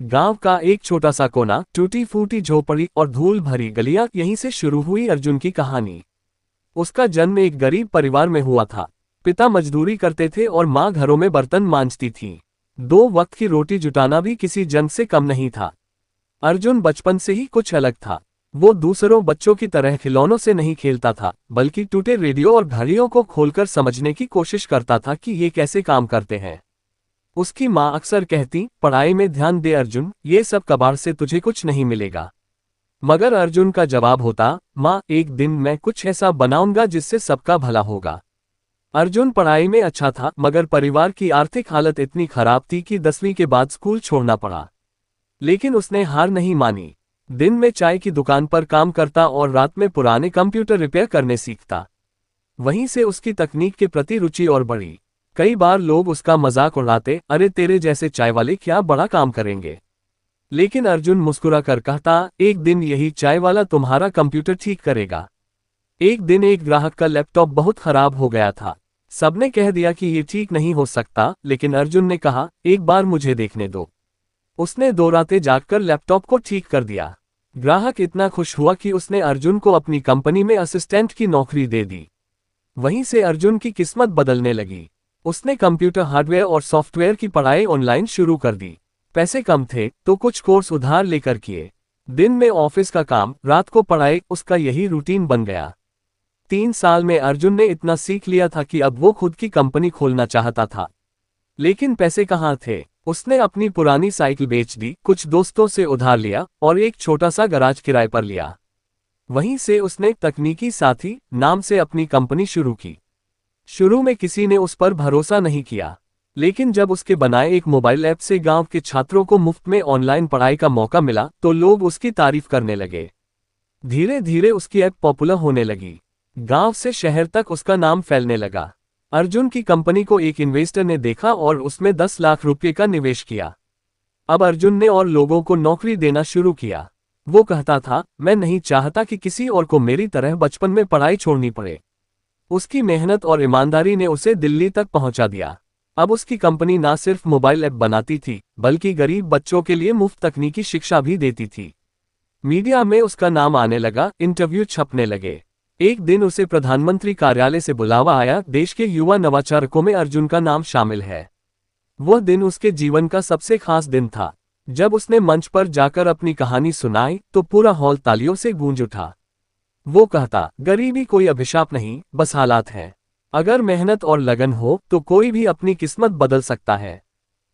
गांव का एक छोटा सा कोना, टूटी फूटी झोपड़ी और धूल भरी गलियां, यहीं से शुरू हुई अर्जुन की कहानी। उसका जन्म एक गरीब परिवार में हुआ था। पिता मजदूरी करते थे और माँ घरों में बर्तन मांजती थी। 2 वक्त की रोटी जुटाना भी किसी जंग से कम नहीं था। अर्जुन बचपन से ही कुछ अलग था। वो दूसरों बच्चों की तरह खिलौनों से नहीं खेलता था, बल्कि टूटे रेडियो और घड़ियों को खोलकर समझने की कोशिश करता था कि ये कैसे काम करते हैं। उसकी माँ अक्सर कहती, पढ़ाई में ध्यान दे अर्जुन, ये सब कबाड़ से तुझे कुछ नहीं मिलेगा। मगर अर्जुन का जवाब होता, माँ, एक दिन मैं कुछ ऐसा बनाऊंगा जिससे सबका भला होगा। अर्जुन पढ़ाई में अच्छा था, मगर परिवार की आर्थिक हालत इतनी खराब थी कि 10वीं के बाद स्कूल छोड़ना पड़ा। लेकिन उसने हार नहीं मानी। दिन में चाय की दुकान पर काम करता और रात में पुराने कंप्यूटर रिपेयर करने सीखता। वहीं से उसकी तकनीक के प्रति रुचि और बढ़ी। कई बार लोग उसका मजाक उड़ाते, अरे तेरे जैसे चाय वाले क्या बड़ा काम करेंगे। लेकिन अर्जुन मुस्कुरा कर कहता, एक दिन यही चाय वाला तुम्हारा कंप्यूटर ठीक करेगा। एक दिन एक ग्राहक का लैपटॉप बहुत खराब हो गया था। सबने कह दिया कि ये ठीक नहीं हो सकता, लेकिन अर्जुन ने कहा, एक बार मुझे देखने दो। उसने 2 रातें जागकर लैपटॉप को ठीक कर दिया। ग्राहक इतना खुश हुआ कि उसने अर्जुन को अपनी कंपनी में असिस्टेंट की नौकरी दे दी। वहीं से अर्जुन की किस्मत बदलने लगी। उसने कंप्यूटर हार्डवेयर और सॉफ्टवेयर की पढ़ाई ऑनलाइन शुरू कर दी। पैसे कम थे तो कुछ कोर्स उधार लेकर किए। दिन में ऑफिस का काम, रात को पढ़ाई, उसका यही रूटीन बन गया। 3 साल में अर्जुन ने इतना सीख लिया था कि अब वो खुद की कंपनी खोलना चाहता था। लेकिन पैसे कहाँ थे। उसने अपनी पुरानी साइकिल बेच दी, कुछ दोस्तों से उधार लिया और एक छोटा सा गराज किराए पर लिया। वहीं से उसने तकनीकी साथी नाम से अपनी कंपनी शुरू की। शुरू में किसी ने उस पर भरोसा नहीं किया, लेकिन जब उसके बनाए एक मोबाइल ऐप से गांव के छात्रों को मुफ्त में ऑनलाइन पढ़ाई का मौका मिला तो लोग उसकी तारीफ करने लगे। धीरे धीरे उसकी ऐप पॉपुलर होने लगी। गांव से शहर तक उसका नाम फैलने लगा। अर्जुन की कंपनी को एक इन्वेस्टर ने देखा और उसमें 10 लाख रुपये का निवेश किया। अब अर्जुन ने और लोगों को नौकरी देना शुरू किया। वो कहता था, मैं नहीं चाहता कि किसी और को मेरी तरह बचपन में पढ़ाई छोड़नी पड़े। उसकी मेहनत और ईमानदारी ने उसे दिल्ली तक पहुंचा दिया। अब उसकी कंपनी ना सिर्फ मोबाइल ऐप बनाती थी, बल्कि गरीब बच्चों के लिए मुफ्त तकनीकी शिक्षा भी देती थी। मीडिया में उसका नाम आने लगा, इंटरव्यू छपने लगे। एक दिन उसे प्रधानमंत्री कार्यालय से बुलावा आया, देश के युवा नवाचारकों में अर्जुन का नाम शामिल है। वह दिन उसके जीवन का सबसे खास दिन था। जब उसने मंच पर जाकर अपनी कहानी सुनाई तो पूरा हॉल तालियों से गूंज उठा। वो कहता, गरीबी कोई अभिशाप नहीं, बस हालात हैं। अगर मेहनत और लगन हो तो कोई भी अपनी किस्मत बदल सकता है।